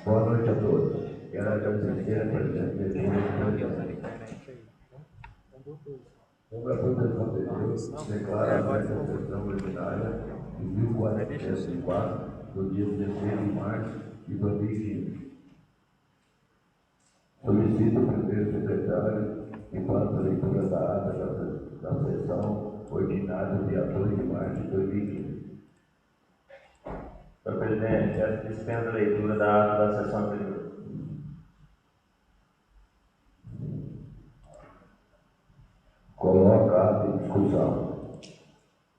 Boa noite a todos. Quero agradecer a presença de sobre a proteção de Deus, declara a sessão ordinária de 1404, do dia 16 de março de 2015. Solicito o primeiro secretário que faça a leitura da ata da sessão ordinária dia 2 de março de 2015. Senhor presidente, dispensa a leitura da ata da sessão anterior. Coloca a ata em discussão.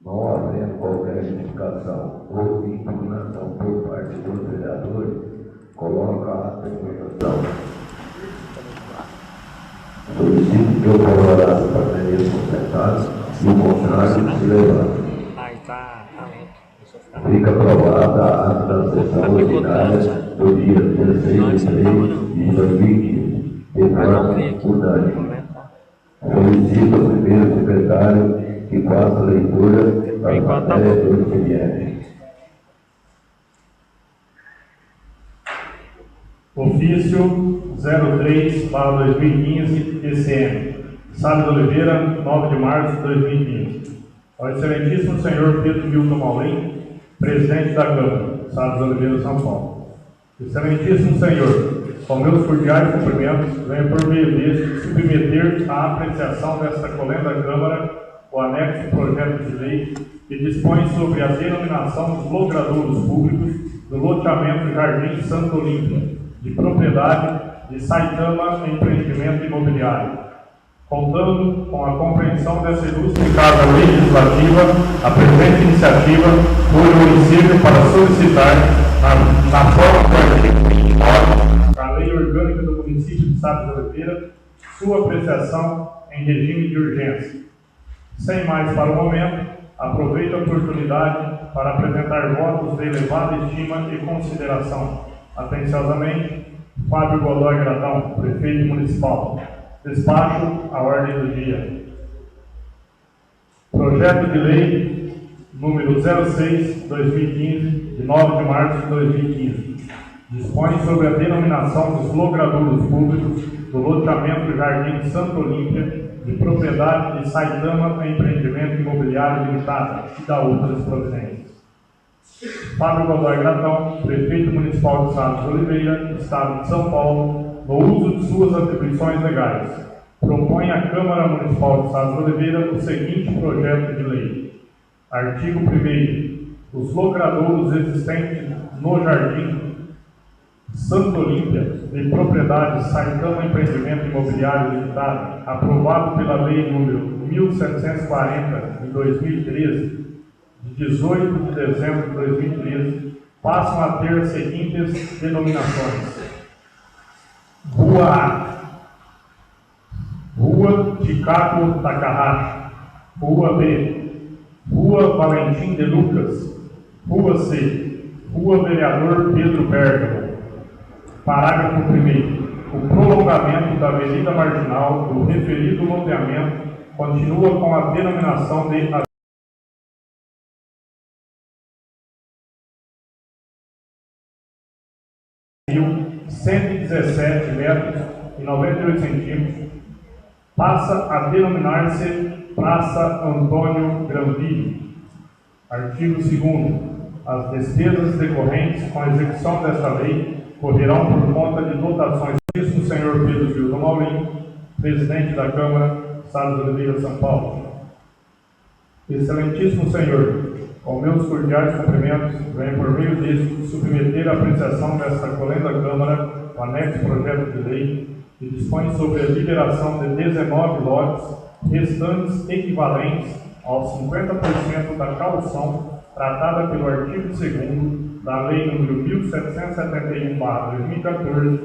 Não havendo qualquer justificação ou impugnação por parte dos vereadores, coloca a ata em votação. Solicito que o coloraço permaneça sentado e o contrário se levante. Fica aprovada a ata da sessão ordinária do dia 16 de 3 de 2015, de forma unânime. Solicito ao primeiro secretário que faça a leitura da matéria do expediente. Ofício 03/2015, TCM. Sábio de Oliveira, 9 de março de 2015. Ao excelentíssimo senhor Pedro Milton Maulim, presidente da Câmara, Sábio de Oliveira, São Paulo. Excelentíssimo senhor, com meus cordiais cumprimentos, venho por meio deste submeter à apreciação desta colenda Câmara o anexo projeto de lei que dispõe sobre a denominação dos logradouros públicos do loteamento Jardim Santo Olímpia, de propriedade de Saitama Empreendimento Imobiliário. Contando com a compreensão dessa ilustre Casa Legislativa, a presente iniciativa foi o município para solicitar, na forma do artigo 29 da Lei Orgânica do Município de Sábio de Oliveira, sua apreciação em regime de urgência. Sem mais para o momento, aproveito a oportunidade para apresentar votos de elevada estima e consideração. Atenciosamente, Fábio Godoy Gratão, prefeito municipal. Despacho a ordem do dia. Projeto de lei número 06/2015, de 9 de março de 2015. Dispõe sobre a denominação dos logradouros públicos do loteamento Jardim Santo Olímpia, de propriedade de Saitama Empreendimento Imobiliário Limitada, e da outras providências. Fábio Godoy Gratão, prefeito municipal de Sábio de Oliveira, Estado de São Paulo, no uso de suas atribuições legais, propõe à Câmara Municipal de Sábio de Oliveira o seguinte projeto de lei. Artigo 1º. Os logradouros existentes no Jardim Santo Olímpia, de propriedade Saitama Empreendimento Imobiliário Limitado, aprovado pela Lei número 1740, de 2013, de 18 de dezembro de 2013, passam a ter as seguintes denominações: Rua A, Rua Chicago Takahashi. Rua B, Rua Valentim de Lucas. Rua C, Rua Vereador Pedro Bergamo. Parágrafo 1º. O prolongamento da Avenida Marginal do referido loteamento continua com a denominação de 117 metros e 98 centímetros, passa a denominar-se Praça Antônio Granville. Artigo 2º. As despesas decorrentes com a execução desta lei correrão por conta de dotações do senhor Pedro Milton Maulim, presidente da Câmara, Estado de Oliveira, São Paulo. Excelentíssimo senhor, com meus cordiais cumprimentos, venho por meio disto submeter à apreciação desta colenda Câmara o anexo projeto de lei que dispõe sobre a liberação de 19 lotes restantes equivalentes aos 50% da caução tratada pelo artigo 2º da Lei nº 1771/2014,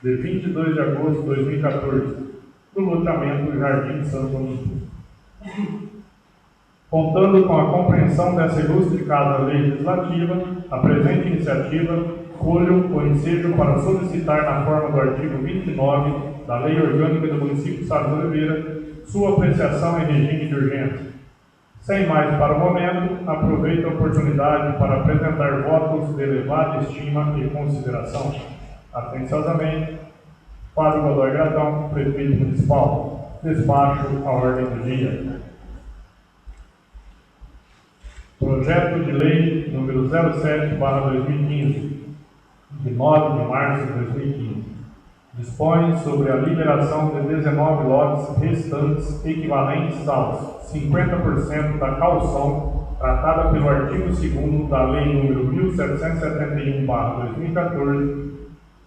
de 22 de agosto de 2014, do loteamento Jardim Santo Olímpio. Contando com a compreensão dessa ilustre Casa Legislativa, a presente iniciativa colho o ensejo para solicitar, na forma do artigo 29 da Lei Orgânica do Município de Sábio de Oliveira, sua apreciação em regime de urgência. Sem mais para o momento, aproveito a oportunidade para apresentar votos de elevada estima e consideração. Atenciosamente, Fábio Godoy Gratão, Prefeito Municipal. Despacho a ordem do dia. Projeto de Lei número 07/2015, de 9 de março de 2015. Dispõe sobre a liberação de 19 lotes restantes equivalentes aos 50% da caução tratada pelo artigo 2º da Lei número 1771/2014,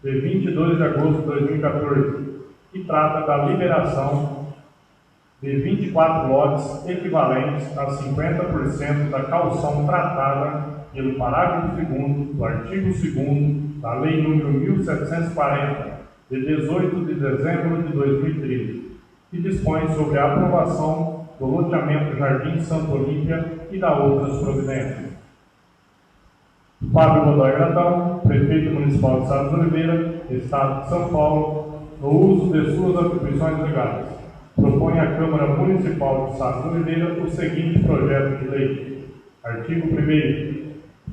de 22 de agosto de 2014, que trata da liberação de 24 lotes equivalentes a 50% da caução tratada pelo parágrafo 2º do artigo 2º da Lei número 1740, de 18 de dezembro de 2013, que dispõe sobre a aprovação do loteamento Jardim Santa Olímpia e da outras providências. Fábio Godoy Gratão, Prefeito Municipal de Sales de Oliveira, Estado de São Paulo, no uso de suas atribuições legais, propõe à Câmara Municipal de Sales de Oliveira o seguinte projeto de lei. Artigo 1º.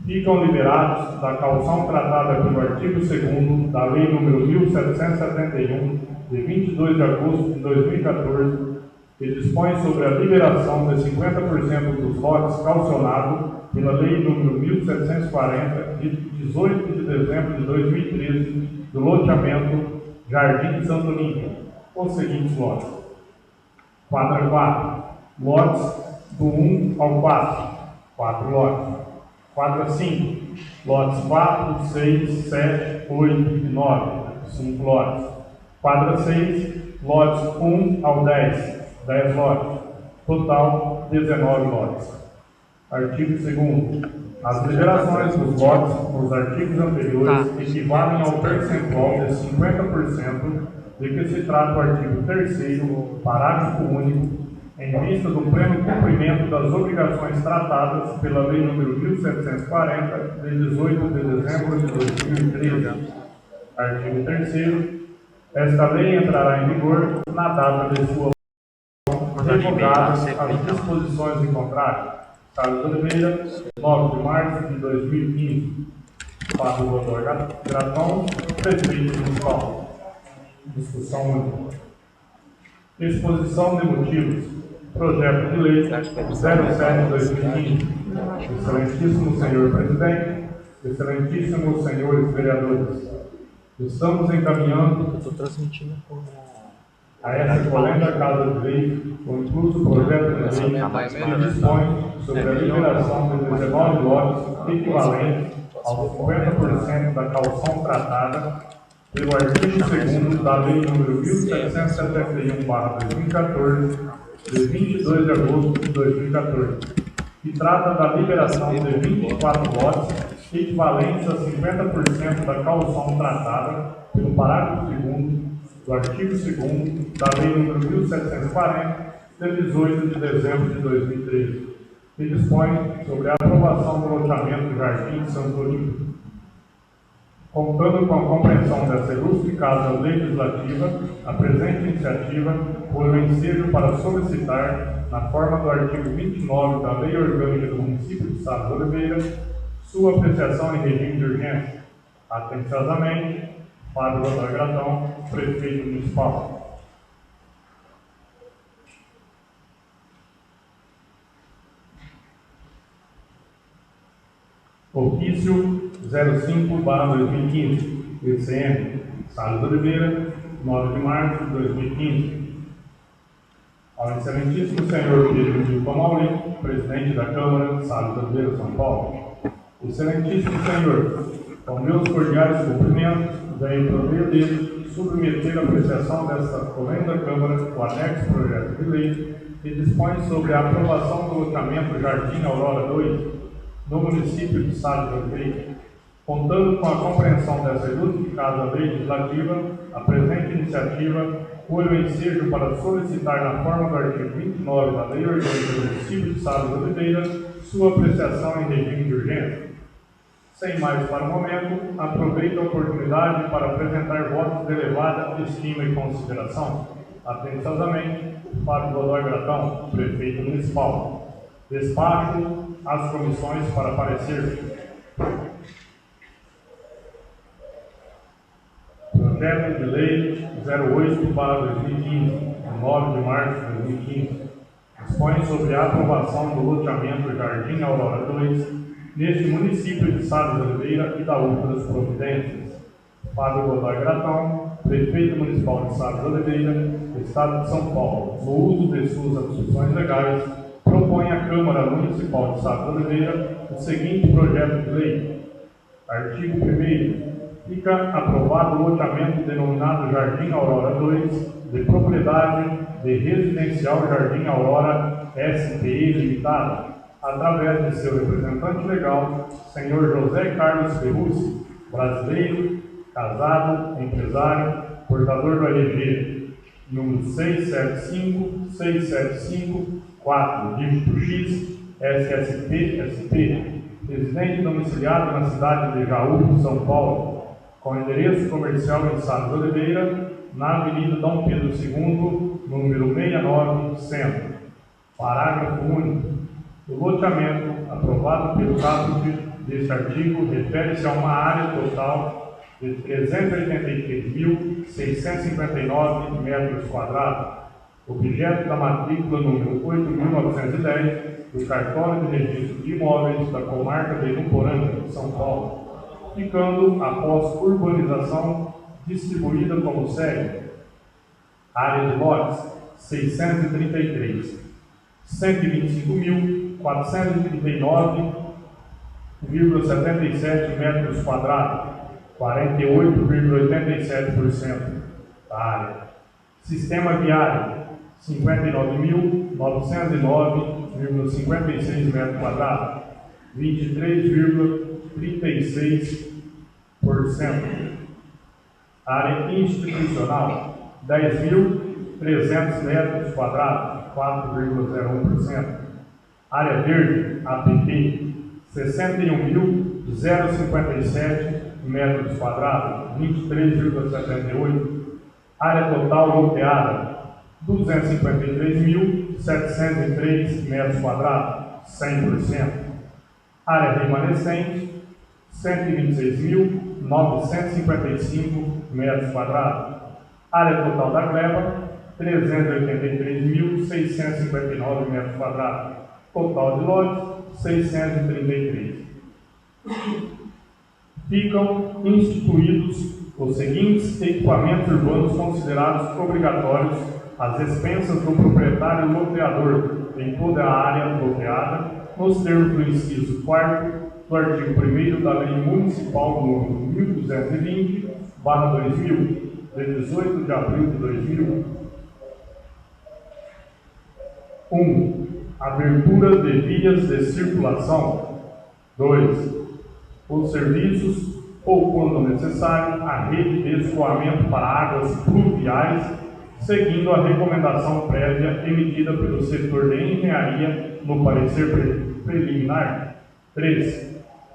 Ficam liberados da caução tratada pelo artigo 2º da Lei nº 1771, de 22 de agosto de 2014, que dispõe sobre a liberação de 50% dos lotes calcionados pela Lei nº 1740, de 18 de dezembro de 2013, do loteamento Jardim Santa Olímpia, os seguintes lotes. Quadra 4, lotes do 1 ao 4, 4 lotes. Quadra 5, lotes 4, 6, 7, 8 e 9, 5 lotes. Quadra 6, lotes 1 ao 10, 10 lotes. Total, 19 lotes. Artigo 2º. As liberações dos lotes nos artigos anteriores equivalem ao percentual de 50% de que se trata o artigo 3º, parágrafo único, em vista do pleno cumprimento das obrigações tratadas pela Lei nº 1740, de 18 de dezembro de 2013. Artigo 3º. Esta lei entrará em vigor na data de sua revogadas as disposições em contrário. Sales de Oliveira, 9 de março de 2015. Fábio Godoy Gratão, Prefeito Municipal. Discussão única. Exposição de motivos. Projeto de Lei 07/2015. Excelentíssimo Senhor Presidente, Excelentíssimos Senhores Vereadores, estamos encaminhando a essa colenda Casa de Lei o incluso projeto de lei que dispõe sobre a liberação de 19 lotes equivalentes aos 50% da caução tratada pelo artigo 2º da Lei nº 1771/2014, de 22 de agosto de 2014, que trata da liberação de 24 lotes equivalentes a 50% da caução tratada pelo parágrafo 2º do artigo 2º da Lei nº 1740, de 18 de dezembro de 2013, que dispõe sobre a aprovação do loteamento Jardim Santa Olímpia. Contando com a compreensão dessa ilustre Casa Legislativa, a presente iniciativa foi o ensejo para solicitar, na forma do artigo 29 da Lei Orgânica do Município de Sales de Oliveira, sua apreciação em regime de urgência. Atenciosamente, Fábio Godoy Gratão, Prefeito Municipal. Ofício 05/2015, ECM, Sales de Oliveira, 9 de março de 2015. Ao Excelentíssimo Senhor Pedro Milton Maurício, Presidente da Câmara, Sales de Oliveira, São Paulo. Excelentíssimo Senhor, com meus cordiais cumprimentos, venho prover de submeter a apreciação desta colenda Câmara o anexo projeto de lei que dispõe sobre a aprovação do loteamento Jardim Aurora 2, no município de Sales de Oliveira. Contando com a compreensão dessa ilustre Casa Legislativa, a presente iniciativa foi o ensejo para solicitar, na forma do artigo 29 da Lei Orgânica do Município de Sales de Oliveira, sua apreciação em regime de urgência. Sem mais para o momento, aproveito a oportunidade para apresentar votos de elevada estima e consideração. Atenciosamente, Fábio Godoy Gratão, Prefeito Municipal. Despacho às comissões para parecer. Projeto de Lei 08/2015, de 9 de março de 2015, dispõe sobre a aprovação do loteamento Jardim Aurora 2, neste município de Sá de Oliveira e da outras providências. Fábio Godoy Gratão, Prefeito Municipal de Sá de Oliveira, Estado de São Paulo, no uso de suas atribuições legais, propõe à Câmara Municipal de Sá de Oliveira o seguinte projeto de lei. Artigo 1º. Fica aprovado o loteamento denominado Jardim Aurora 2, de propriedade de Residencial Jardim Aurora S.P.I. Limitada, através de seu representante legal, senhor José Carlos Ferrucci, brasileiro, casado, empresário, portador do RG, número 675-675-4, dígito X, SSP-SP, residente domiciliado na cidade de Jaú, São Paulo, com endereço comercial em Sá de Oliveira, na Avenida Dom Pedro II, número 69, Centro. Parágrafo único. O loteamento aprovado pelo caput deste artigo refere-se a uma área total de 383.659 metros quadrados, objeto da matrícula número 8.910 do Cartório de Registro de Imóveis da Comarca de Itumporanga, São Paulo, ficando, após urbanização, distribuída como segue: área de lotes 633, 125.439,77 metros quadrados, 48,87% da área. Sistema viário 59.909,56 metros quadrados, 23,36%. Área institucional 10.300 metros quadrados, 4,01%. Área verde, APP, 61.057 metros quadrados, 23,78%. Área total loteada, 253.703 metros quadrados, 100%. Área remanescente, 126.955 metros quadrados. Área total da gleba, 383.659 metros quadrados. Total de lotes, 633. Ficam instituídos os seguintes equipamentos urbanos considerados obrigatórios às expensas do proprietário loteador em toda a área loteada, nos termos do inciso 4º do artigo 1º da Lei Municipal número 1220/2000, de 18 de abril de 2000. 1. Abertura de vias de circulação. 2. Os serviços, ou quando necessário, a rede de escoamento para águas pluviais, seguindo a recomendação prévia emitida pelo setor de engenharia no parecer preliminar. 3.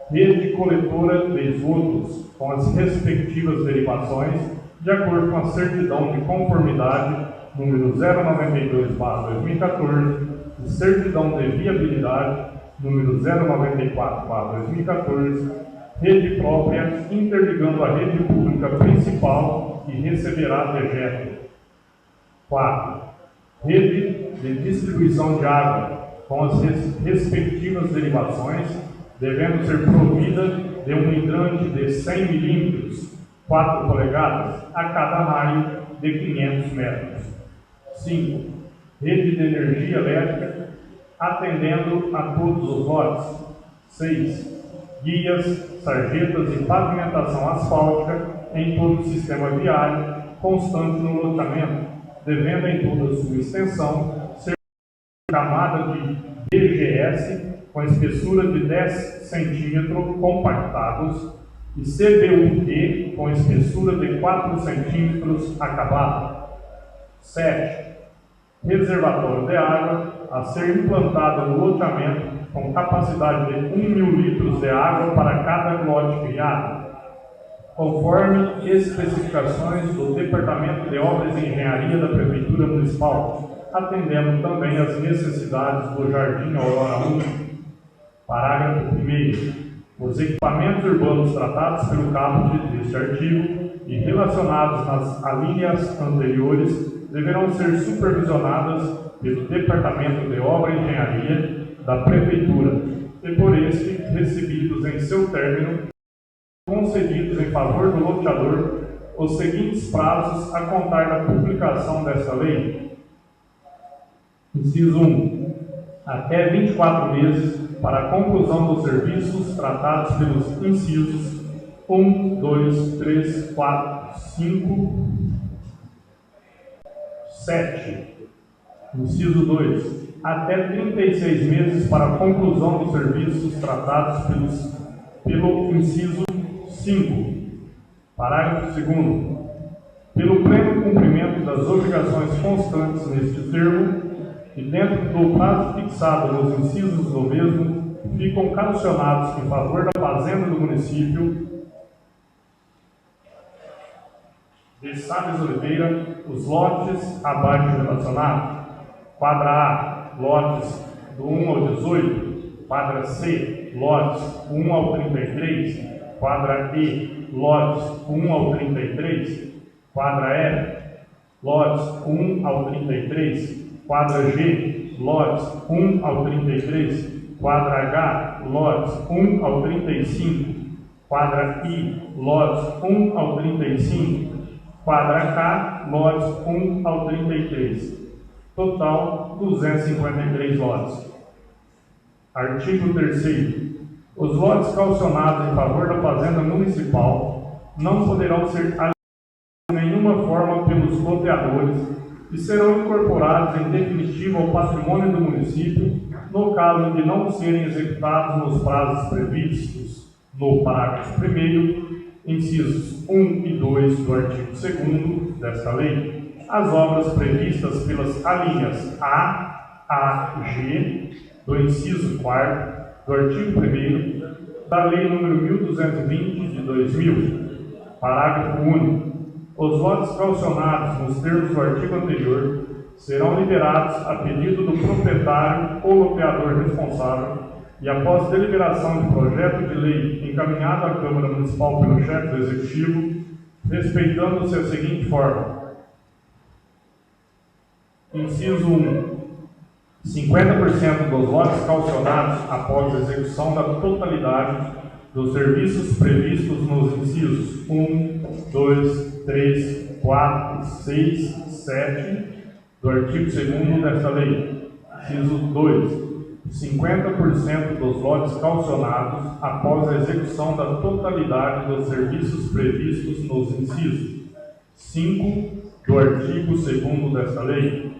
Rede coletora de esgotos, com as respectivas derivações, de acordo com a certidão de conformidade número 092/2014 e certidão de viabilidade número 094/2014, rede própria interligando a rede pública principal e receberá dejeto. 4. Rede de distribuição de água, com as respectivas derivações, devendo ser provida de um hidrante de 100 milímetros, 4 polegadas, a cada raio de 500 metros. 5. Rede de energia elétrica, atendendo a todos os lotes. 6. Guias, sarjetas e pavimentação asfáltica em todo o sistema viário, constante no loteamento, devendo em toda a sua extensão ser camada de BGS com espessura de 10 centímetros compactados e CBUT com espessura de 4 centímetros acabada. 7. Reservatório de água a ser implantado no loteamento com capacidade de 1.000 litros de água para cada lote criado, conforme especificações do Departamento de Obras e Engenharia da Prefeitura Municipal, atendendo também às necessidades do Jardim Aurora 1. Parágrafo 1º. Os equipamentos urbanos tratados pelo caput deste artigo e relacionados nas alíneas anteriores deverão ser supervisionadas pelo Departamento de Obra e Engenharia da Prefeitura e por este recebidos em seu término, concedidos em favor do loteador os seguintes prazos a contar da publicação desta lei. Inciso 1. Até 24 meses para a conclusão dos serviços tratados pelos incisos 1, 2, 3, 4, 5, 7. Inciso 2. Até 36 meses para a conclusão dos serviços tratados pelo inciso 5. Parágrafo 2º. Pelo pleno cumprimento das obrigações constantes neste termo e dentro do prazo fixado nos incisos do mesmo, ficam calcionados em favor da fazenda do município de Salles Oliveira os lotes abaixo relacionados. Quadra A, lotes do 1 ao 18. Quadra C, lotes 1 ao 33. Quadra E, lotes 1 ao 33. Quadra F, lotes 1 ao 33. Quadra G, lotes 1 ao 33. Quadra H, lotes 1 ao 35. Quadra I, lotes 1 ao 35. Quadra K, lotes 1 ao 33. Total, 253 lotes. Artigo 3º. Os lotes calcionados em favor da Fazenda Municipal não poderão ser alienados de nenhuma forma pelos loteadores e serão incorporados em definitivo ao patrimônio do município no caso de não serem executados nos prazos previstos no parágrafo 1º, incisos 1 e 2 do artigo 2º desta lei, as obras previstas pelas alíneas A, G, do inciso 4º do artigo 1º da Lei nº 1220 de 2000. Parágrafo único. Os lotes calcionados nos termos do artigo anterior serão liberados a pedido do proprietário ou loteador responsável e após deliberação de projeto de lei encaminhado à Câmara Municipal pelo chefe do Executivo, respeitando-se a seguinte forma. Inciso 1. 50% dos lotes calcionados após a execução da totalidade dos serviços previstos nos incisos 1, 2, 3, 4, 6, 7 do artigo 2º desta lei. Inciso 2. 50% dos lotes calcionados após a execução da totalidade dos serviços previstos nos incisos 5 do artigo 2º desta lei.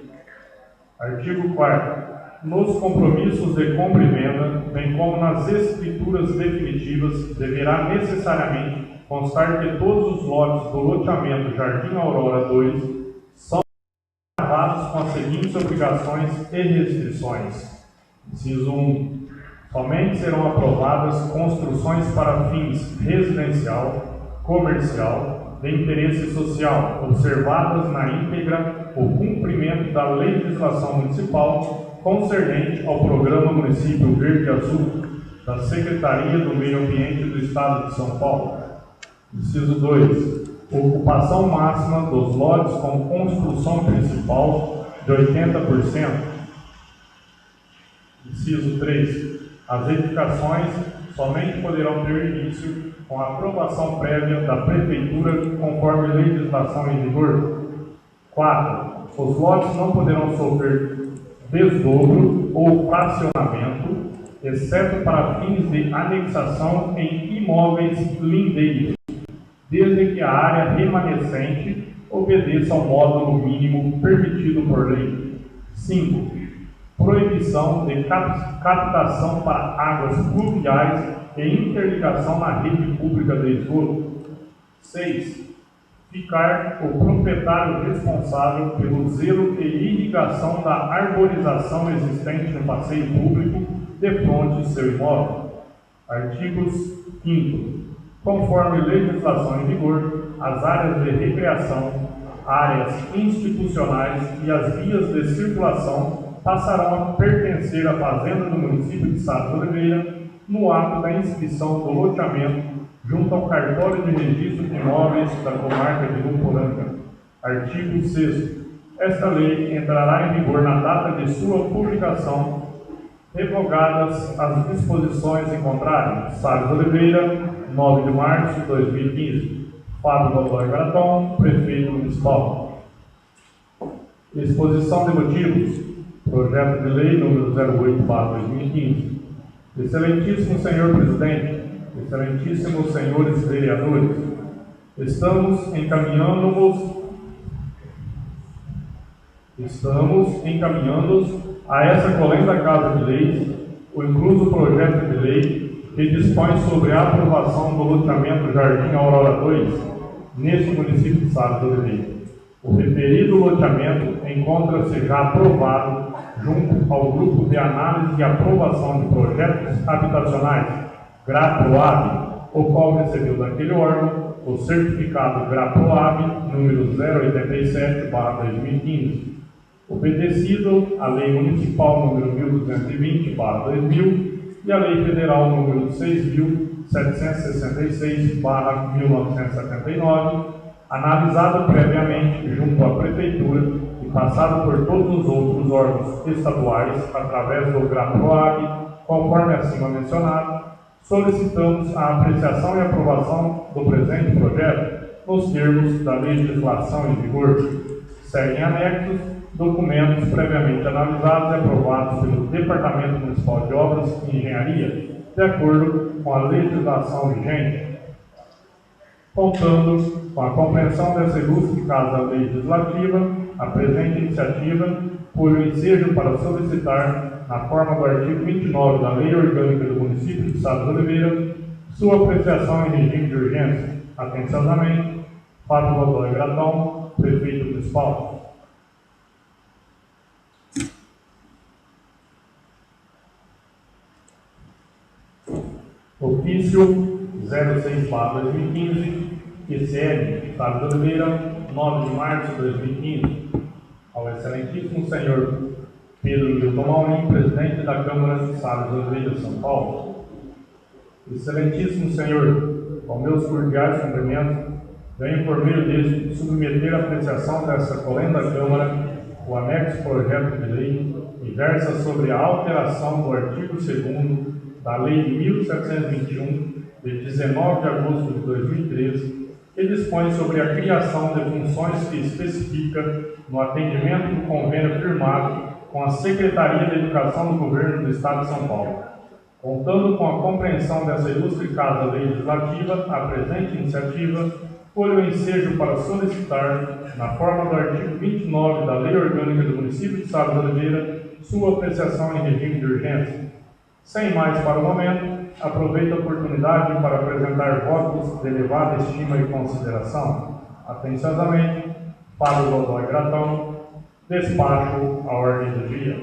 Artigo 4º. Nos compromissos de compra e venda, bem como nas escrituras definitivas, deverá necessariamente constar que todos os lotes do loteamento Jardim Aurora 2 são gravados com as seguintes obrigações e restrições. Inciso 1. Somente serão aprovadas construções para fins residencial, comercial, de interesse social, observadas na íntegra o cumprimento da legislação municipal concernente ao Programa Município Verde e Azul da Secretaria do Meio Ambiente do Estado de São Paulo. Inciso 2. Ocupação máxima dos lotes com construção principal de 80%. Inciso 3. As edificações somente poderão ter início com a aprovação prévia da Prefeitura conforme legislação em vigor. 4. Os lotes não poderão sofrer desdobro ou fracionamento, exceto para fins de anexação em imóveis lindeiros, desde que a área remanescente obedeça ao módulo mínimo permitido por lei. 5. Proibição de captação para águas pluviais e interligação na rede pública de esgoto. 6. Ficar o proprietário responsável pelo zelo e irrigação da arborização existente no passeio público defronte de seu imóvel. Artigos 5º. Conforme legislação em vigor, as áreas de recreação, áreas institucionais e as vias de circulação passarão a pertencer à Fazenda do município de Sá de Oliveira no ato da inscrição do loteamento junto ao cartório de registro de imóveis da comarca de Luporanga. Artigo 6º. Esta lei entrará em vigor na data de sua publicação, revogadas as disposições em contrário. Sá de Oliveira, 9 de março de 2015. Fábio Godoy Gratão, Prefeito Municipal. Exposição de motivos. Projeto de Lei número 08/2015. Excelentíssimo Senhor Presidente, Excelentíssimos Senhores Vereadores, estamos encaminhando-nos a essa colenda Casa de Leis o incluso projeto de lei que dispõe sobre a aprovação do loteamento Jardim Aurora 2, neste município de Sá de Oliveira. O referido loteamento encontra-se já aprovado junto ao Grupo de Análise e Aprovação de Projetos Habitacionais, GRAPROAB, o qual recebeu daquele órgão o certificado GRAPROAB número 087/2015, obedecido à Lei Municipal número 1220/2000 e à Lei Federal número 6.766/1979, analisado previamente junto à Prefeitura e passado por todos os outros órgãos estaduais através do GRAPROAB, conforme acima mencionado, solicitamos a apreciação e aprovação do presente projeto nos termos da legislação em vigor. Seguem anexos documentos previamente analisados e aprovados pelo Departamento Municipal de Obras e Engenharia, de acordo com a legislação vigente. Contando com a compreensão dessa ilustre Casa Legislativa, a presente iniciativa, por o ensejo para solicitar, na forma do artigo 29 da Lei Orgânica do Município de Sá de Oliveira, sua apreciação em regime de urgência. Atenciosamente, Fábio Godoy Gratão, Prefeito Municipal. Ofício 06/2015, QCM, Sá de Oliveira, 9 de março de 2015. Ao Excelentíssimo Senhor Pedro Milton Maurim, Presidente da Câmara de Sá de Oliveira, São Paulo. Excelentíssimo Senhor, com meus cordiais cumprimentos, venho por meio deste submeter à apreciação dessa colenda Câmara o anexo projeto de lei que versa sobre a alteração do artigo 2º da Lei 1721, de 19 de agosto de 2013, que dispõe sobre a criação de funções que especifica no atendimento do convênio firmado com a Secretaria de Educação do Governo do Estado de São Paulo. Contando com a compreensão dessa ilustre Casa Legislativa, a presente iniciativa foi o ensejo para solicitar, na forma do artigo 29 da Lei Orgânica do Município de Sá de Oliveira, sua apreciação em regime de urgência. Sem mais para o momento, aproveito a oportunidade para apresentar votos de elevada estima e consideração. Atenciosamente, Fábio Godoy Gratão, despacho a ordem do dia.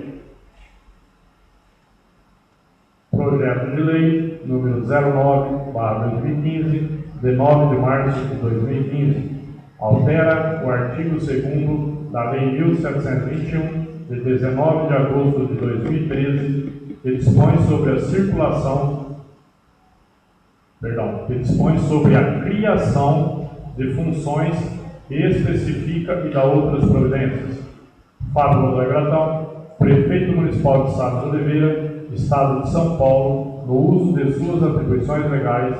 Projeto de Lei número 09/2015, de 9 de março de 2015, altera o artigo 2º da Lei 1721, de 19 de agosto de 2013, que dispõe sobre a criação de funções e especifica e dá outras providências. Fábio Godoy Gratão, Prefeito Municipal de Sá de Oliveira, Estado de São Paulo, no uso de suas atribuições legais,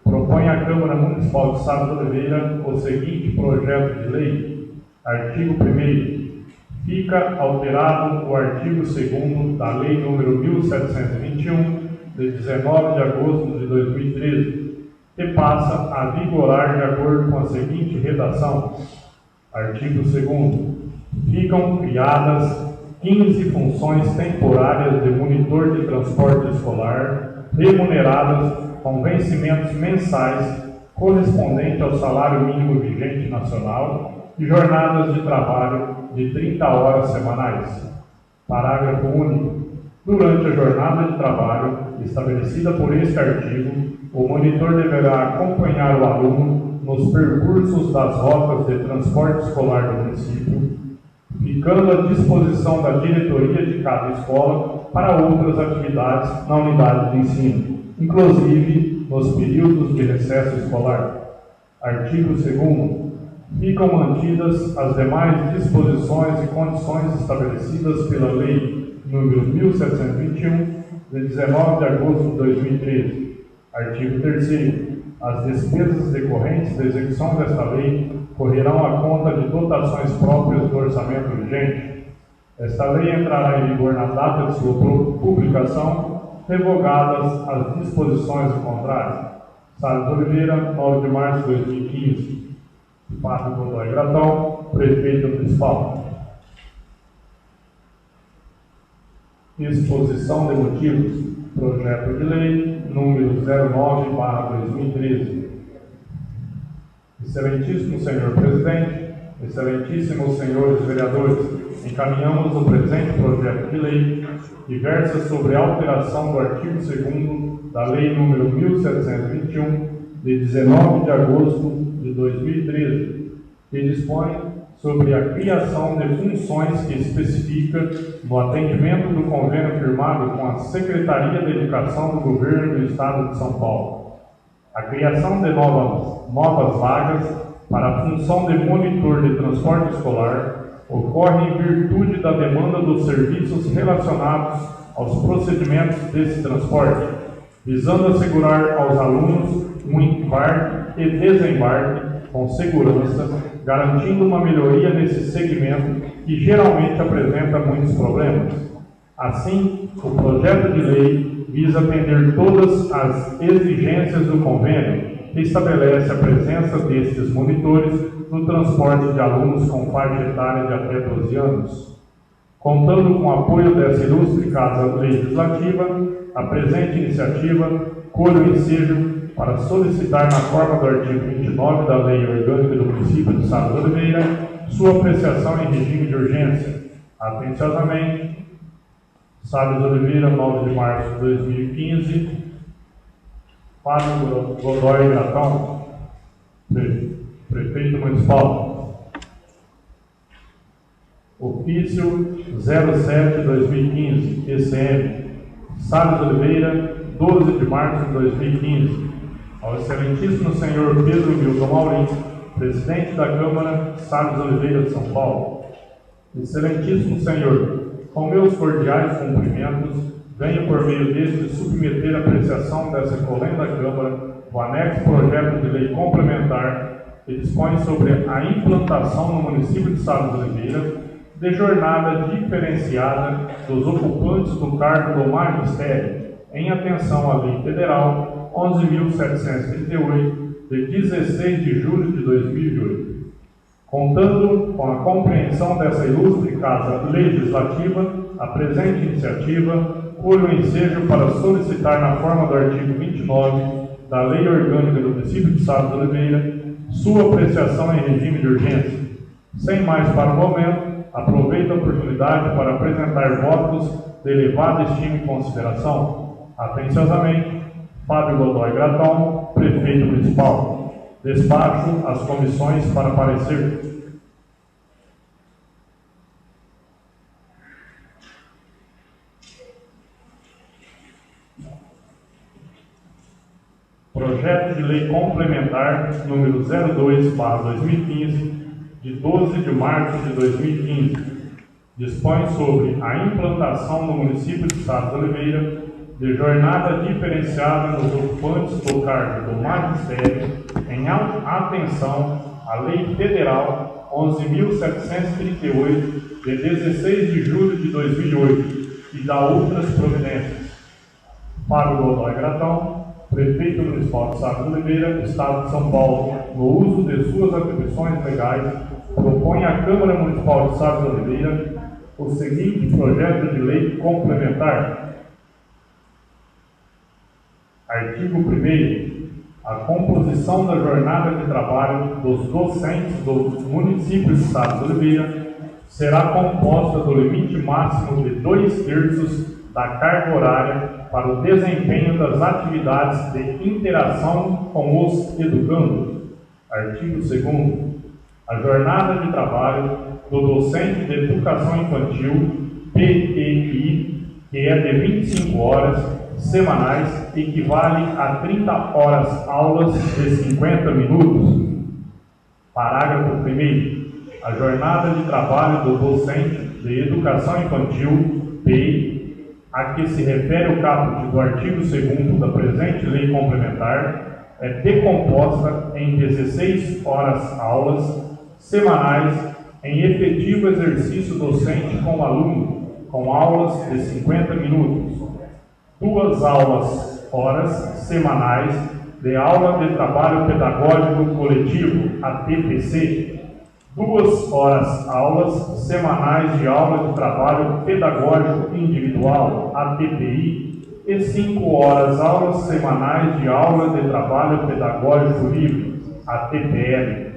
propõe à Câmara Municipal de Sá de Oliveira o seguinte projeto de lei. Artigo 1º. Fica alterado o artigo 2º da Lei nº 1721, de 19 de agosto de 2013, que passa a vigorar de acordo com a seguinte redação. Artigo 2º. Ficam criadas 15 funções temporárias de monitor de transporte escolar, remuneradas com vencimentos mensais, correspondente ao salário mínimo vigente nacional, e jornadas de trabalho de 30 horas semanais. Parágrafo único. Durante a jornada de trabalho estabelecida por este artigo, o monitor deverá acompanhar o aluno nos percursos das rotas de transporte escolar do município, ficando à disposição da diretoria de cada escola para outras atividades na unidade de ensino, inclusive nos períodos de recesso escolar. Artigo 2º. Ficam mantidas as demais disposições e condições estabelecidas pela Lei nº 1721, de 19 de agosto de 2013. Artigo 3º. As despesas decorrentes da execução desta lei correrão à conta de dotações próprias do orçamento vigente. Esta lei entrará em vigor na data de sua publicação, revogadas as disposições contrárias. Salles Oliveira, 9 de março de 2015. Fábio Godoy Gratão, Prefeito Municipal. Exposição de motivos. Projeto de Lei número 09/2013. Excelentíssimo Senhor Presidente, excelentíssimos senhores vereadores, encaminhamos o presente projeto de lei que versa sobre a alteração do artigo 2º da Lei nº 1721, de 19 de agosto de 2013, que dispõe sobre a criação de funções que especifica no atendimento do convênio firmado com a Secretaria de Educação do Governo do Estado de São Paulo. A criação de novas vagas para a função de monitor de transporte escolar ocorre em virtude da demanda dos serviços relacionados aos procedimentos desse transporte, visando assegurar aos alunos um embarque e desembarque com segurança, garantindo uma melhoria nesse segmento que geralmente apresenta muitos problemas. Assim, o projeto de lei visa atender todas as exigências do convênio, que estabelece a presença destes monitores no transporte de alunos com faixa etária de até 12 anos. Contando com o apoio dessa ilustre Casa Legislativa, a presente iniciativa colhe o ensejo para solicitar, na forma do artigo 29 da Lei Orgânica do Município de Salles Oliveira, sua apreciação em regime de urgência. Atenciosamente, Salles Oliveira, 9 de março de 2015. Fábio Godoy Gratão, Prefeito Municipal. Ofício 07/2015, ECM. Salles Oliveira, 12 de março de 2015. Ao excelentíssimo senhor Pedro Milton Maurim, presidente da Câmara, Salles Oliveira de São Paulo. Excelentíssimo senhor, com meus cordiais cumprimentos, venho por meio deste submeter a apreciação dessa colenda Câmara o anexo projeto de lei complementar que dispõe sobre a implantação no município de Salles Oliveira de jornada diferenciada dos ocupantes do cargo do magistério, em atenção à Lei Federal 11.738, de 16 de julho de 2008. Contando com a compreensão dessa ilustre Casa Legislativa, a presente iniciativa colhe o ensejo para solicitar, na forma do artigo 29 da Lei Orgânica do Município de Salles Oliveira, sua apreciação em regime de urgência. Sem mais para o momento, aproveito a oportunidade para apresentar votos de elevada estima e consideração. Atenciosamente, Fábio Godoy Gratão, Prefeito Municipal. Despacho as comissões para parecer. Projeto de Lei Complementar número 02/2015, de 12 de março de 2015, dispõe sobre a implantação no município de Salles Oliveira de jornada diferenciada nos ocupantes do cargo do magistério em atenção à Lei Federal 11.738, de 16 de julho de 2008, e da outras providências. Fábio Godoy Gratão, Prefeito Municipal de Salles Oliveira, Estado de São Paulo, no uso de suas atribuições legais, propõe à Câmara Municipal de Salles Oliveira o seguinte projeto de lei complementar. Artigo 1º. A composição da jornada de trabalho dos docentes do município de Salles Oliveira será composta do limite máximo de 2/3 da carga horária para o desempenho das atividades de interação com os educandos. Artigo 2º. A jornada de trabalho do docente de educação infantil, PEI, que é de 25 horas semanais, equivale a 30 horas aulas de 50 minutos. Parágrafo 1º. A jornada de trabalho do docente de educação infantil, PEI, a que se refere o caput do artigo 2º da presente lei complementar, é decomposta em 16 horas aulas semanais em efetivo exercício docente com aluno, com aulas de 50 minutos. 2 horas semanais de aula de trabalho pedagógico coletivo, a TPC. 2 aulas semanais de aula de trabalho pedagógico individual, a TPI. E 5 aulas semanais de aula de trabalho pedagógico livre, a TPL.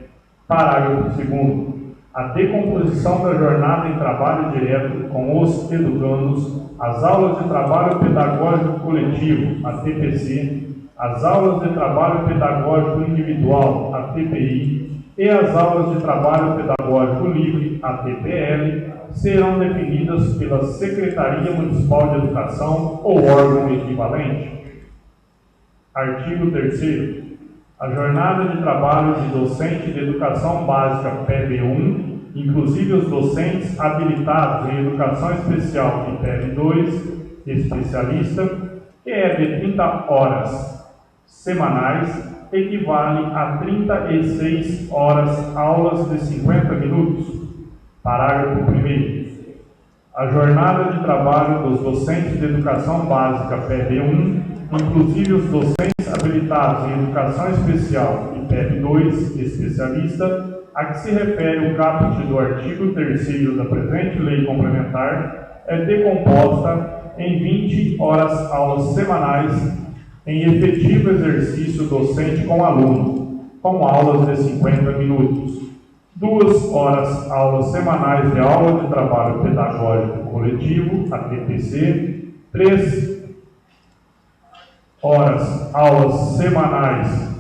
Parágrafo 2º. A decomposição da jornada em trabalho direto com os educandos, as aulas de trabalho pedagógico coletivo, a TPC, as aulas de trabalho pedagógico individual, a TPI, e as aulas de trabalho pedagógico livre, a TPL, serão definidas pela Secretaria Municipal de Educação ou órgão equivalente. Artigo 3º. A jornada de trabalho de docente de educação básica PEB1, inclusive os docentes habilitados em educação especial e PEB2, especialista, que é de 30 horas semanais, equivale a 36 horas aulas de 50 minutos. Parágrafo 1º. A jornada de trabalho dos docentes de educação básica PEB1, inclusive os docentes habilitados em educação especial e PEB2, especialista, a que se refere o caput do artigo 3º da presente lei complementar, é decomposta em 20 horas aulas semanais em efetivo exercício docente com aluno, com aulas de 50 minutos. 2 aulas semanais de aula de trabalho pedagógico coletivo, a TPC. 3 aulas semanais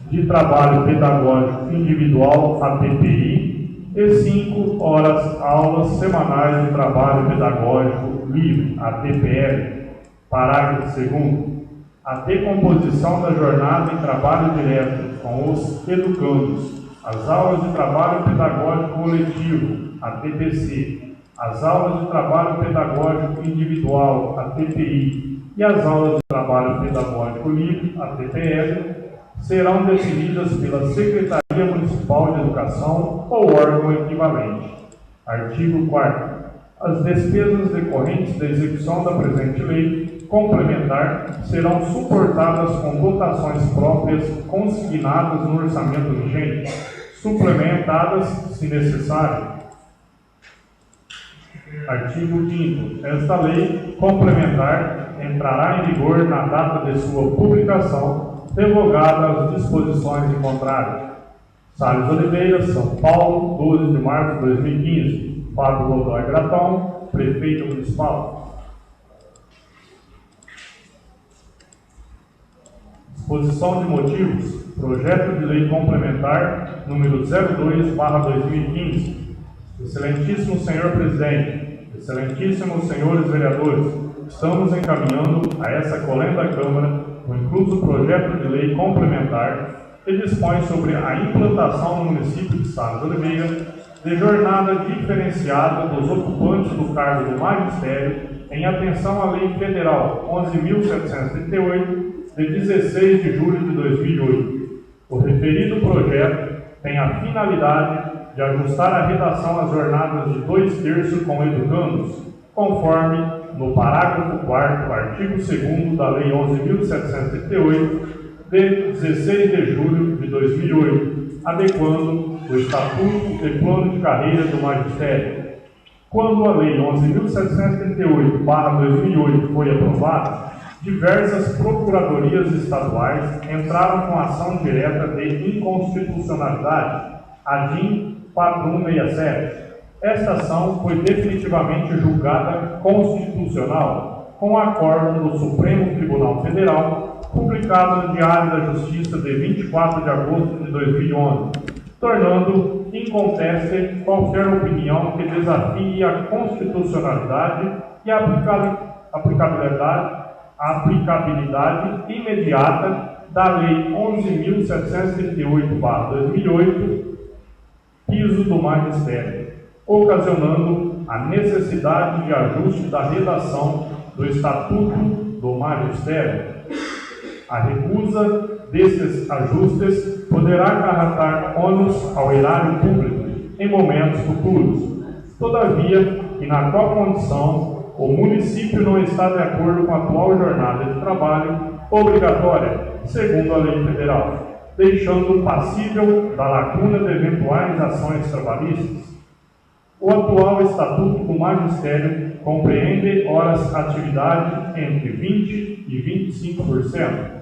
de trabalho pedagógico individual, a TPI. E 5 aulas semanais de trabalho pedagógico livre, a TPL. Parágrafo 2º. A decomposição da jornada em trabalho direto com os educandos, as aulas de trabalho pedagógico coletivo, a TPC, as aulas de trabalho pedagógico individual, a TPI, e as aulas de trabalho pedagógico livre, a TPL, serão definidas pela Secretaria Municipal de Educação ou órgão equivalente. Artigo 4º. As despesas decorrentes da execução da presente lei complementar serão suportadas com dotações próprias consignadas no orçamento vigente, suplementadas se necessário. Artigo 5º. Esta lei complementar entrará em vigor na data de sua publicação, revogadas as disposições em contrário. Salles Oliveira, São Paulo, 12 de março de 2015. Fábio Godoy Graton, Prefeito Municipal. Exposição de motivos. Projeto de Lei Complementar número 02/2015. Excelentíssimo Senhor Presidente, excelentíssimos senhores vereadores, estamos encaminhando a essa colenda Câmara o incluso projeto de lei complementar que dispõe sobre a implantação no município de Salles Oliveira de jornada diferenciada dos ocupantes do cargo do magistério em atenção à Lei Federal 11.738, de 16 de julho de 2008. O referido projeto tem a finalidade de ajustar a redação às jornadas de 2/3 com educandos, conforme no parágrafo 4º, artigo 2º da Lei 11.738, de 16 de julho de 2008, adequando o Estatuto e Plano de Carreira do Magistério. Quando a Lei 11.738/2008 foi aprovada, diversas procuradorias estaduais entraram com ação direta de inconstitucionalidade, a DIN 4167. Esta ação foi definitivamente julgada constitucional, com acórdão do Supremo Tribunal Federal, publicado no Diário da Justiça de 24 de agosto de 2011, tornando inconteste qualquer opinião que desafie a constitucionalidade e a aplicabilidade imediata da Lei 11.738/2008, piso do magistério, ocasionando a necessidade de ajuste da redação do Estatuto do Magistério. A recusa destes ajustes poderá acarretar ônus ao erário público em momentos futuros. Todavia, e na qual condição o município não está de acordo com a atual jornada de trabalho obrigatória, segundo a lei federal, deixando passível da lacuna de eventuais ações trabalhistas. O atual Estatuto do Magistério compreende horas-atividade entre 20% e 25%.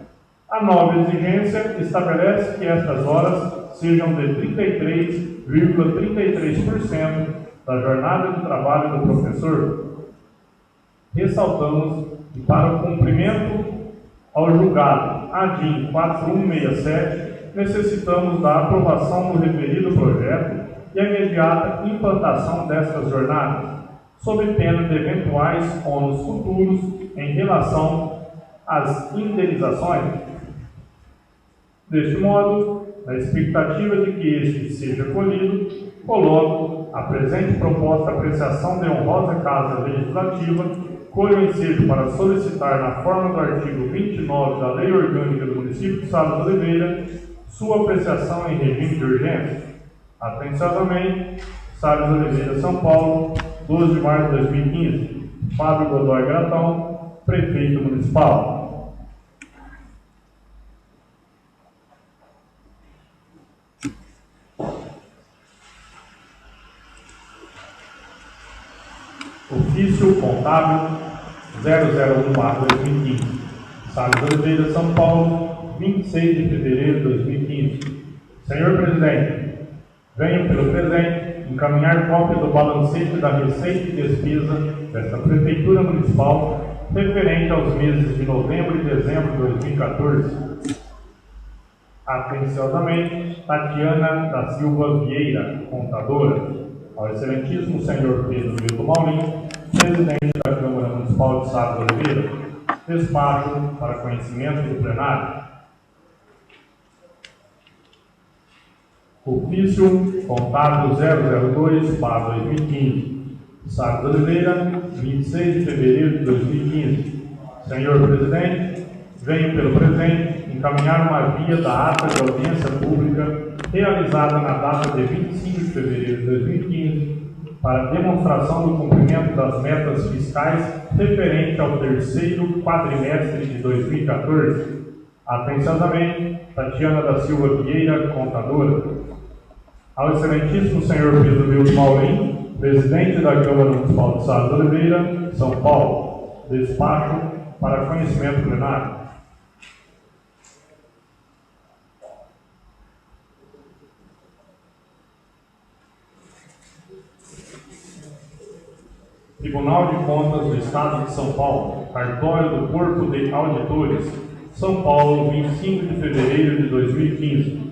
A nova exigência estabelece que estas horas sejam de 33,33% da jornada de trabalho do professor. Ressaltamos que, para o cumprimento ao julgado ADIM 4167, necessitamos da aprovação do referido projeto e a imediata implantação destas jornadas, sob pena de eventuais ônus futuros em relação às indenizações. Deste modo, na expectativa de que este seja colhido, coloco a presente proposta à apreciação de honrosa Casa Legislativa, colho o ensejo para solicitar, na forma do artigo 29 da Lei Orgânica do Município de Sales de Oliveira, sua apreciação em regime de urgência. Atenciosamente, Sales de Oliveira, São Paulo, 12 de março de 2015. Fábio Godoy Gratão, Prefeito Municipal. Ofício Contábil 001/2015. Sales de Oliveira, São Paulo, 26 de fevereiro de 2015. Senhor Presidente, venho pelo presente encaminhar cópia do balancete da receita e despesa desta Prefeitura Municipal referente aos meses de novembro e dezembro de 2014. Atenciosamente, Tatiana da Silva Vieira, contadora. Ao excelentíssimo senhor Pedro Milton Maurinho, presidente da Câmara Municipal de Sales de Oliveira, despacho para conhecimento do plenário. Ofício Contábil 002/2015. Sales de Oliveira, 26 de fevereiro de 2015. Senhor Presidente, venho pelo presente encaminhar uma via da ata de audiência pública realizada na data de 25 de fevereiro de 2015 para demonstração do cumprimento das metas fiscais referente ao terceiro quadrimestre de 2014. Atenciosamente, Tatiana da Silva Vieira, contadora. Ao excelentíssimo senhor Pedro Milton Maurinho, presidente da Câmara Municipal de Sales de Oliveira, São Paulo, despacho para conhecimento plenário. Tribunal de Contas do Estado de São Paulo, Cartório do Corpo de Auditores, São Paulo, 25 de fevereiro de 2015.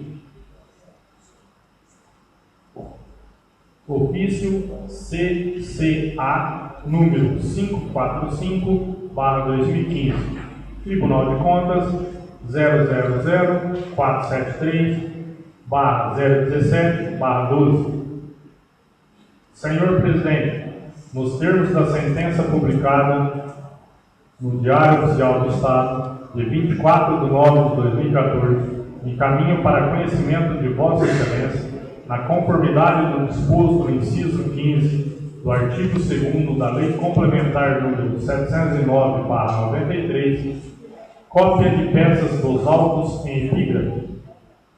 Ofício CCA número 545/2015. Tribunal de Contas 000-473/017/12. Senhor Presidente, nos termos da sentença publicada no Diário Oficial do Estado, de 24 de nove de 2014, encaminho para conhecimento de Vossa Excelência, na conformidade do disposto no inciso 15 do artigo 2º da Lei Complementar número 709/93, cópia de peças dos autos em epígrafe,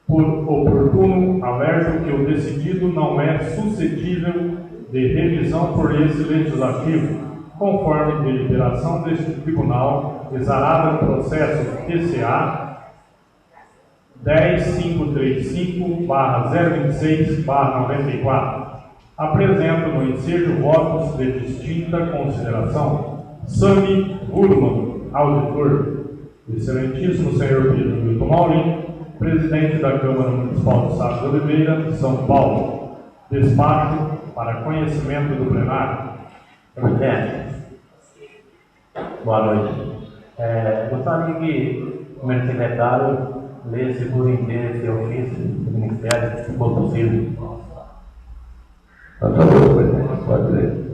por oportuno alerto que o decidido não é suscetível de revisão por esse Legislativo, conforme deliberação deste Tribunal, exarada no processo TCA 10535/026/94. Apresento no ensejo votos de distinta consideração. Sami Burman, auditor. Excelentíssimo senhor Pedro Milton Maulin, presidente da Câmara Municipal de Sá de Oliveira, São Paulo. Despacho para conhecimento do plenário. Presidente, boa noite. Gostaria que o meu secretário lesse por inteiro esse ofício do Ministério, se for possível. Por favor, presidente, pode ler.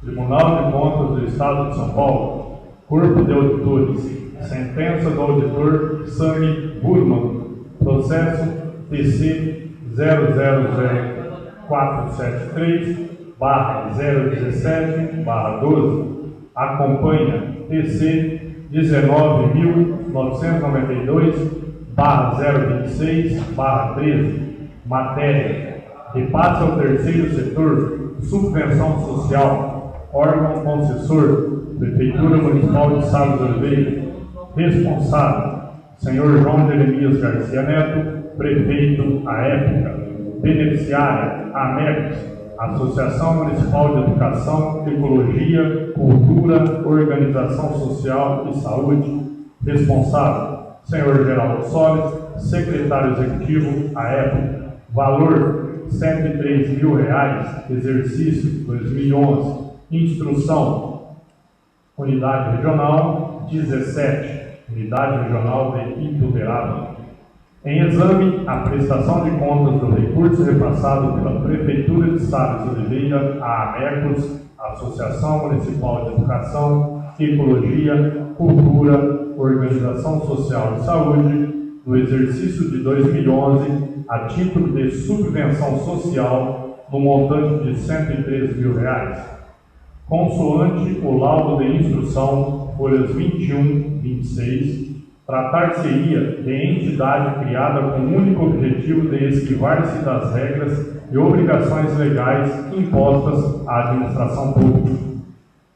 Tribunal de Contas do Estado de São Paulo, Corpo de Auditores, sentença do auditor Sami Burman, processo TC 0000473/017/12, acompanha TC 19.992/026/13, matéria, repasse ao terceiro setor, subvenção social, órgão concessor, Prefeitura Municipal de Sá de Oliveira. Responsável, senhor João Jeremias Garcia Neto, prefeito à época. Beneficiária, AMECOS, Associação Municipal de Educação, Ecologia, Cultura, Organização Social e Saúde. Responsável, senhor Geraldo Solis, secretário executivo à época. Valor, R$ 103.000, exercício 2011. Instrução, Unidade Regional 17, Unidade Regional de Ituverava. Em exame, a prestação de contas do recurso repassado pela Prefeitura de Sá de Oliveira à AMECOS, Associação Municipal de Educação, Ecologia, Cultura, Organização Social e Saúde, no exercício de 2011, a título de subvenção social, no montante de R$ 113.000. Consoante o laudo de instrução, folhas 21, 26, tratar-se-ia de entidade criada com o único objetivo de esquivar-se das regras e obrigações legais impostas à administração pública.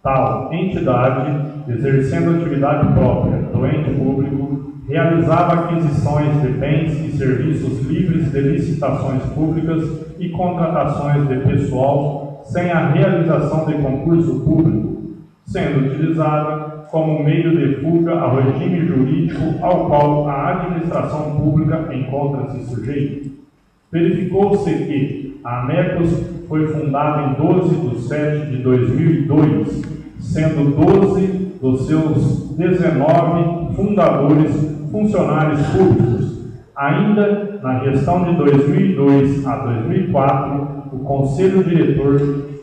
Tal entidade, exercendo atividade própria do ente público, realizava aquisições de bens e serviços livres de licitações públicas e contratações de pessoal sem a realização de concurso público, sendo utilizada como meio de fuga ao regime jurídico ao qual a administração pública encontra-se sujeita. Verificou-se que a AMECOS foi fundada em 12 de 7 de 2002, sendo 12 dos seus 19 fundadores funcionários públicos. Ainda na gestão de 2002 a 2004, o Conselho Diretor,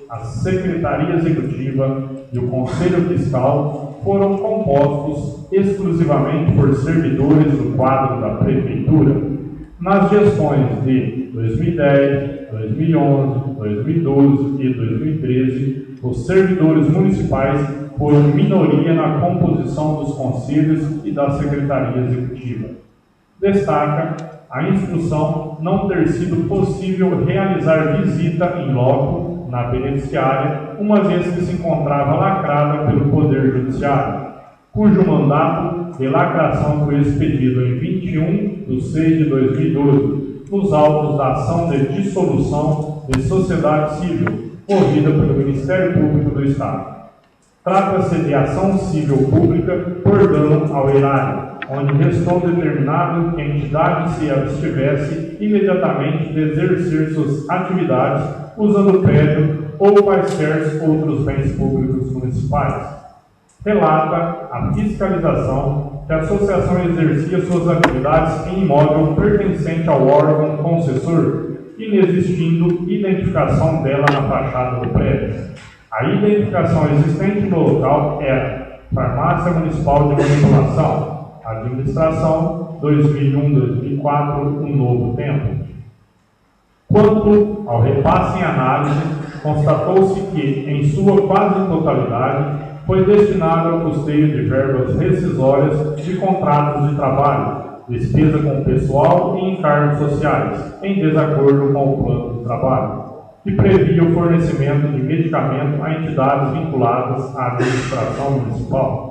a Secretaria Executiva e o Conselho Fiscal foram compostos exclusivamente por servidores do quadro da Prefeitura. Nas gestões de 2010, 2011, 2012 e 2013, os servidores municipais foram minoria na composição dos conselhos e da Secretaria Executiva. Destaca a instrução não ter sido possível realizar visita em loco na beneficiária, uma vez que se encontrava lacrada pelo Poder Judiciário, cujo mandato de lacração foi expedido em 21 de 6 de 2012, nos autos da ação de dissolução de sociedade civil, movida pelo Ministério Público do Estado. Trata-se de ação civil pública por dano ao erário, onde restou determinado que a entidade se abstivesse imediatamente de exercer suas atividades usando o prédio ou quaisquer outros bens públicos municipais. Relata a fiscalização que a associação exercia suas atividades em imóvel pertencente ao órgão concessor, inexistindo identificação dela na fachada do prédio. A identificação existente no local era Farmácia Municipal de Manipulação, Administração 2001-2004, um novo tempo. Quanto ao repasse em análise, constatou-se que, em sua quase totalidade, foi destinado ao custeio de verbas rescisórias de contratos de trabalho, despesa com pessoal e encargos sociais, em desacordo com o plano de trabalho, que previa o fornecimento de medicamento a entidades vinculadas à administração municipal.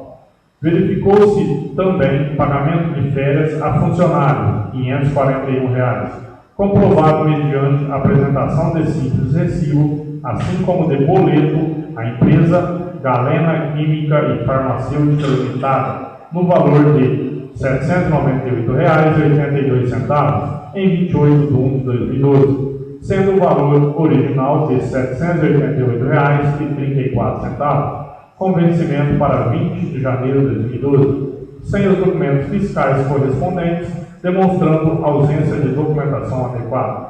Verificou-se também pagamento de férias a funcionário, R$ 541, comprovado mediante apresentação de simples recibo, assim como de boleto à empresa Galena Química e Farmacêutica Limitada, no valor de R$ 798,82, em 28 de 1 de 2012, sendo o valor original de R$ 788,34, com vencimento para 20 de janeiro de 2012, sem os documentos fiscais correspondentes, demonstrando ausência de documentação adequada.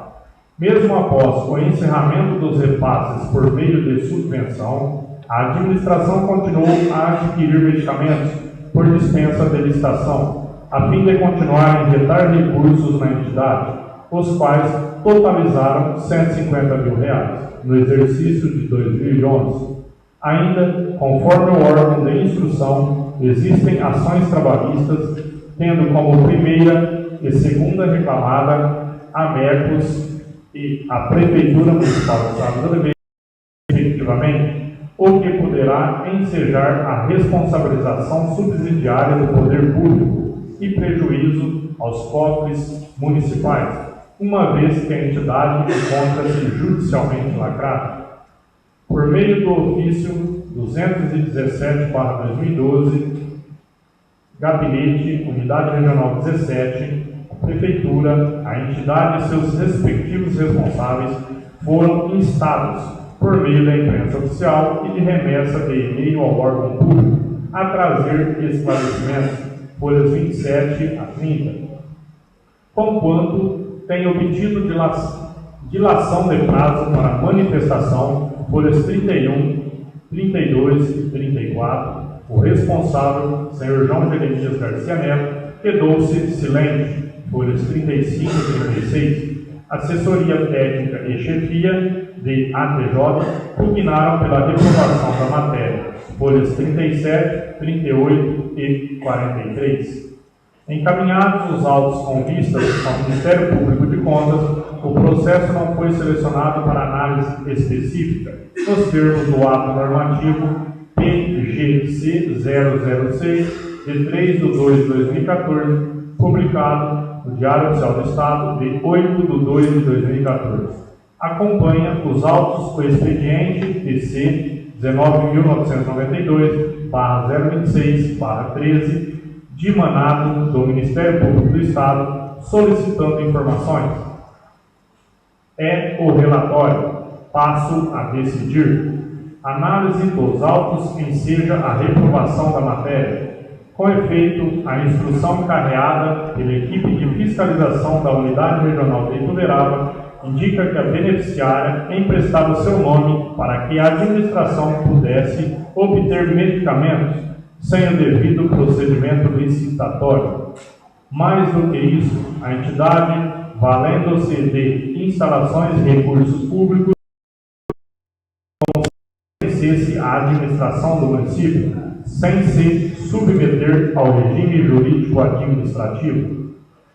Mesmo após o encerramento dos repasses por meio de subvenção, a administração continuou a adquirir medicamentos por dispensa de licitação, a fim de continuar a injetar recursos na entidade, os quais totalizaram R$ 150 mil no exercício de 2011. Ainda, conforme o órgão de instrução, existem ações trabalhistas, tendo como primeira e segunda reclamada a MECOS e a Prefeitura Municipal de Sá de Oliveira, respectivamente, o que poderá ensejar a responsabilização subsidiária do poder público e prejuízo aos cofres municipais, uma vez que a entidade encontra-se judicialmente lacrada. Por meio do ofício 217/2012, Gabinete, Unidade Regional 17, a Prefeitura, a entidade e seus respectivos responsáveis foram instados, por meio da imprensa oficial e de remessa de e-mail ao órgão público, a trazer esclarecimentos, folhas 27 a 30, conquanto tem obtido dilação de prazo para manifestação, folhas 31, 32 e 34, o responsável, Sr. João Jeremias Garcia Neto, quedou-se silente, folhas 35 e 36. Assessoria Técnica e Chefia de ATJ pugnaram pela reprovação da matéria, folhas 37, 38 e 43. Encaminhados os autos com vistas ao Ministério Público de Contas, o processo não foi selecionado para análise específica, nos termos do ato normativo PGC 006, de 3 de 2 de 2014, publicado no Diário Oficial do Estado, de 8 de 2 de 2014. Acompanha os autos do expediente PC 19.992/026/13, dimanado do Ministério Público do Estado, solicitando informações. É o relatório. Passo a decidir. Análise dos autos enseja a reprovação da matéria. Com efeito, a instrução encarreada pela equipe de fiscalização da Unidade Regional de Ituverava indica que a beneficiária emprestava seu nome para que a administração pudesse obter medicamentos sem o devido procedimento licitatório. Mais do que isso, a entidade, valendo-se de instalações e recursos públicos, exercesse a administração do município sem se submeter ao regime jurídico-administrativo.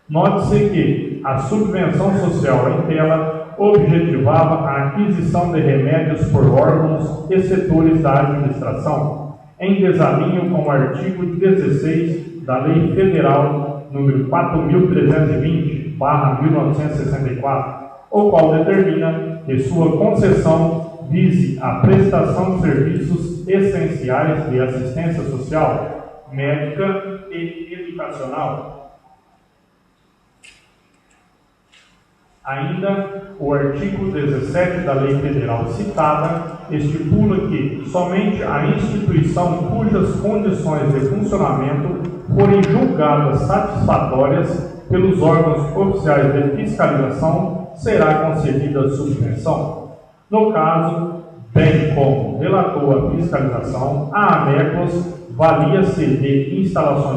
Note-se que a subvenção social em tela objetivava a aquisição de remédios por órgãos e setores da administração, em desalinho com o artigo 16 da Lei Federal nº 4.320/1964, o qual determina que sua concessão vise a prestação de serviços essenciais de assistência social, médica e educacional. Ainda, o artigo 17 da Lei Federal citada estipula que somente a instituição cujas condições de funcionamento forem julgadas satisfatórias pelos órgãos oficiais de fiscalização será concedida a subvenção. No caso, bem como relatou a fiscalização, a AMECOS valia-se de instalações